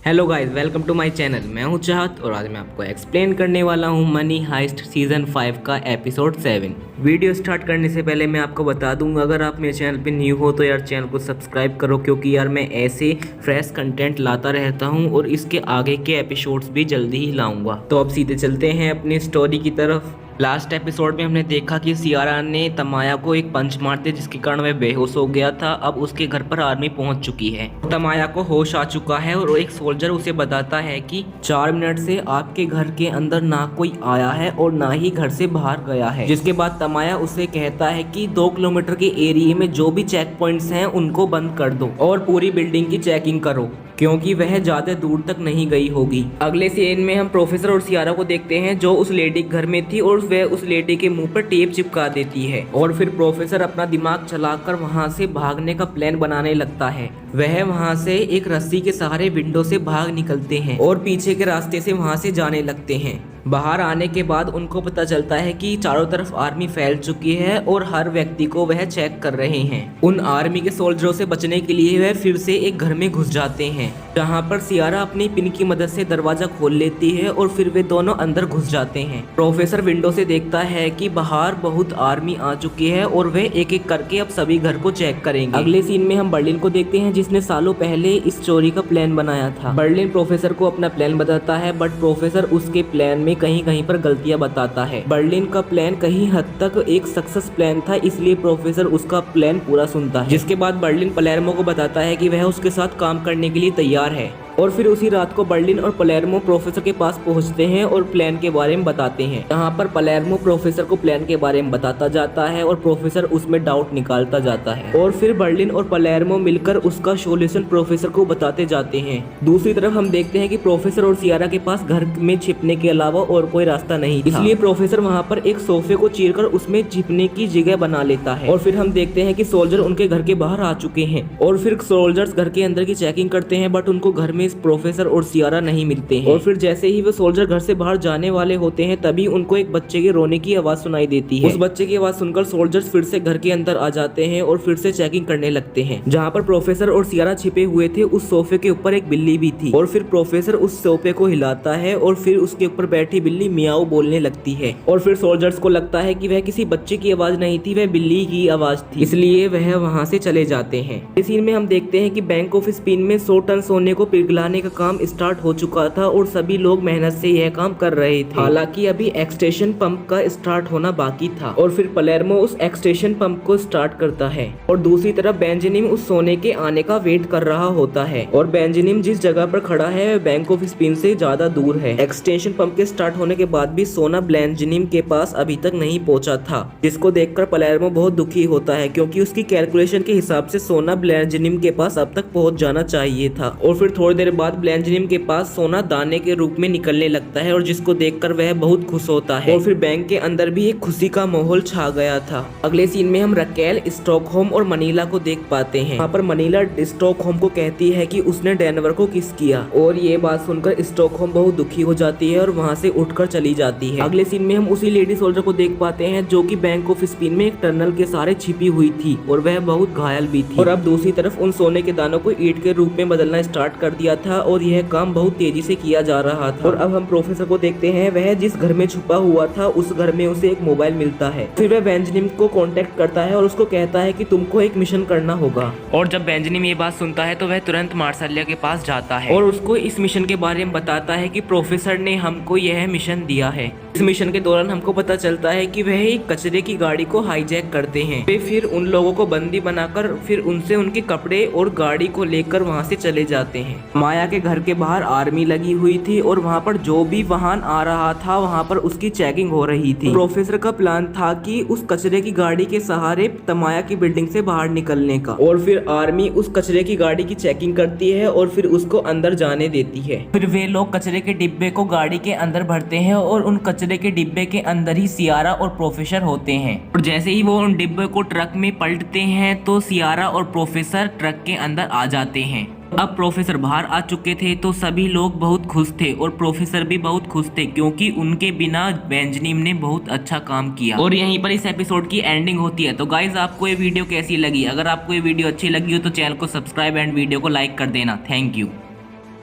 Hello guys, welcome to my channel. मैं हूं चाहत और आज मैं आपको एक्सप्लेन करने वाला हूं मनी हाइस्ट सीजन 5 का एपिसोड 7। वीडियो स्टार्ट करने से पहले मैं आपको बता दूं, अगर आप मेरे चैनल पे न्यू हो तो यार चैनल को सब्सक्राइब करो, क्योंकि यार मैं ऐसे फ्रेश कंटेंट लाता रहता हूं और इसके आगे के एपिसोड्स भी जल्दी ही लाऊंगा। तो अब सीधे चलते हैं अपनी स्टोरी की तरफ। लास्ट एपिसोड में हमने देखा कि सियारा ने तमाया को एक पंच मारते जिसके कारण वह बेहोश हो गया था। अब उसके घर पर आर्मी पहुंच चुकी है। तमाया को होश आ चुका है और एक सोल्जर उसे बताता है कि 4 मिनट से आपके घर के अंदर ना कोई आया है और ना ही घर से बाहर गया है। जिसके बाद तमाया उसे कहता है कि 2 किलोमीटर के एरिया में जो भी चेक पॉइंट्स हैं उनको बंद कर दो और पूरी बिल्डिंग की चेकिंग करो, क्योंकि वह ज्यादा दूर तक नहीं गई होगी। अगले सीन में हम प्रोफेसर और सियारा को देखते हैं जो उस लेडी के घर में थी और वह उस लेडी के मुंह पर टेप चिपका देती है और फिर प्रोफेसर अपना दिमाग चलाकर वहां से भागने का प्लान बनाने लगता है। वह वहां से एक रस्सी के सहारे विंडो से भाग निकलते हैं और पीछे के रास्ते से वहां से जाने लगते हैं। बाहर आने के बाद उनको पता चलता है कि चारों तरफ आर्मी फैल चुकी है और हर व्यक्ति को वह चेक कर रहे हैं। उन आर्मी के सोल्जरों से बचने के लिए वह फिर से एक घर में घुस जाते हैं, जहां पर सियारा अपनी पिन की मदद से दरवाजा खोल लेती है और फिर वे दोनों अंदर घुस जाते हैं। प्रोफेसर विंडो से देखता है कि बाहर बहुत आर्मी आ चुकी है और वे एक एक करके अब सभी घर को चेक करेंगे। अगले सीन में हम बर्लिन को देखते हैं जिसने सालों पहले इस चोरी का प्लान बनाया था। बर्लिन प्रोफेसर को अपना प्लान बताता है, बट प्रोफेसर उसके प्लान में कहीं कहीं पर गलतियां बताता है। बर्लिन का प्लान कहीं हद तक एक सक्सेस प्लान था, इसलिए प्रोफेसर उसका प्लान पूरा सुनता है। जिसके बाद बर्लिन पलेर्मो को बताता है कि वह उसके साथ काम करने के लिए तैयार है और फिर उसी रात को बर्लिन और पलेर्मो प्रोफेसर के पास पहुंचते हैं और प्लान के बारे में बताते हैं। यहाँ पर पलेर्मो प्रोफेसर को प्लान के बारे में बताता जाता है और प्रोफेसर उसमें डाउट निकालता जाता है और फिर बर्लिन और पलेर्मो मिलकर उसका सॉल्यूशन प्रोफेसर को बताते जाते हैं। दूसरी तरफ हम देखते हैं कि प्रोफेसर और सियारा के पास घर में छिपने के अलावा और कोई रास्ता नहीं था, इसलिए प्रोफेसर वहाँ पर एक सोफे को चीरकर उसमें छिपने की जगह बना लेता है। और फिर हम देखते हैं कि सोल्जर उनके घर के बाहर आ चुके हैं और फिर सोल्जर्स घर के अंदर की चेकिंग करते हैं, बट उनको घर में प्रोफेसर और सियारा नहीं मिलते हैं। और फिर जैसे ही वो सोल्जर घर से बाहर जाने वाले होते हैं तभी उनको एक बच्चे के रोने की आवाज सुनाई देती है। उस बच्चे की आवाज सुनकर सोल्जर्स फिर से घर के अंदर आ जाते हैं और फिर से चेकिंग करने लगते हैं। जहाँ पर प्रोफेसर और सियारा छिपे हुए थे उस सोफे के ऊपर एक बिल्ली भी थी और फिर प्रोफेसर उस सोफे को हिलाता है और फिर उसके ऊपर बैठी बिल्ली मियाओ बोलने लगती है और फिर सोल्जर्स को लगता है कि वह किसी बच्चे की आवाज नहीं थी, वह बिल्ली की आवाज थी, इसलिए वह वहाँ से चले जाते हैं। इस सीन में हम देखते हैं कि बैंक ऑफ स्पेन में 100 टन सोने को पिघलाने का काम स्टार्ट हो चुका था और सभी लोग मेहनत से यह काम कर रहे थे। हालांकि अभी एक्सटेंशन पंप का स्टार्ट होना बाकी था और फिर पलेर्मो उस एक्सटेंशन पंप को स्टार्ट करता है और दूसरी तरफ बेंजामिन उस सोने के आने का वेट कर रहा होता है और बेंजामिन जिस जगह पर खड़ा है वह बैंक ऑफ स्पेन से ज्यादा दूर है। एक्सटेंशन पंप के स्टार्ट होने के बाद भी सोना बेंजामिन के पास अभी तक नहीं पहुंचा था, जिसको देखकर पलेर्मो बहुत दुखी होता है क्योंकि उसकी कैलकुलेशन के हिसाब से सोना बेंजामिन के पास अब तक पहुंच जाना चाहिए था। और फिर थोड़ी देर बाद बेंजामिन के पास सोना दाने के रूप में निकलने लगता है और जिसको देखकर वह बहुत खुश होता है और फिर बैंक के अंदर भी एक खुशी का माहौल छा गया था। अगले सीन में हम रकेल, स्टॉकहोम और मनीला को देख पाते हैं। यहाँ पर मनीला स्टॉकहोम को कहती है कि उसने डेनवर को किस किया और ये बात सुनकर स्टॉकहोम बहुत दुखी हो जाती है और वहाँ से उठकर चली जाती है। अगले सीन में हम उसी लेडी सोल्जर को देख पाते हैं जो कि बैंक ऑफ स्पेन में एक टनल के सहारे छिपी हुई थी और वह बहुत घायल भी थी। और अब दूसरी तरफ उन सोने के दानों को ईंट के रूप में बदलना स्टार्ट कर दिया था और यह काम बहुत तेजी से किया जा रहा था। और अब हम प्रोफेसर को देखते हैं, वह जिस घर में छुपा हुआ था उस घर में उसे एक मोबाइल मिलता है। फिर वह बेंजामिन को कांटेक्ट करता है और उसको कहता है कि तुमको एक मिशन करना होगा। और जब बेंजामिन ये बात सुनता है तो वह तुरंत मार्शलिया के पास जाता है और उसको इस मिशन के बारे में बताता है कि प्रोफेसर ने हमको यह मिशन दिया है। इस मिशन के दौरान हमको पता चलता है कि वह एक कचरे की गाड़ी को हाईजैक करते हैं। वे फिर उन लोगों को बंदी बनाकर फिर उनसे उनके कपड़े और गाड़ी को लेकर वहाँ से चले जाते हैं। माया के घर के बाहर आर्मी लगी हुई थी और वहाँ पर जो भी वाहन आ रहा था वहाँ पर उसकी चेकिंग हो रही थी। प्रोफेसर का प्लान था कि उस कचरे की गाड़ी के सहारे तमाया की बिल्डिंग से बाहर निकलने का और फिर आर्मी उस कचरे की गाड़ी की चेकिंग करती है और फिर उसको अंदर जाने देती है। फिर वे लोग कचरे के डिब्बे को गाड़ी के अंदर भरते हैं और उन कचरे के डिब्बे के अंदर ही सियारा और प्रोफेसर होते हैं और जैसे ही वो उन डिब्बे को ट्रक में पलटते हैं तो सियारा और प्रोफेसर ट्रक के अंदर आ जाते हैं। अब प्रोफेसर बाहर आ चुके थे तो सभी लोग बहुत खुश थे और प्रोफेसर भी बहुत खुश थे क्योंकि उनके बिना बेंजामिन ने बहुत अच्छा काम किया। और यहीं पर इस एपिसोड की एंडिंग होती है। तो गाइज आपको ये वीडियो कैसी लगी? अगर आपको ये वीडियो अच्छी लगी हो तो चैनल को सब्सक्राइब एंड वीडियो को लाइक कर देना। Thank you.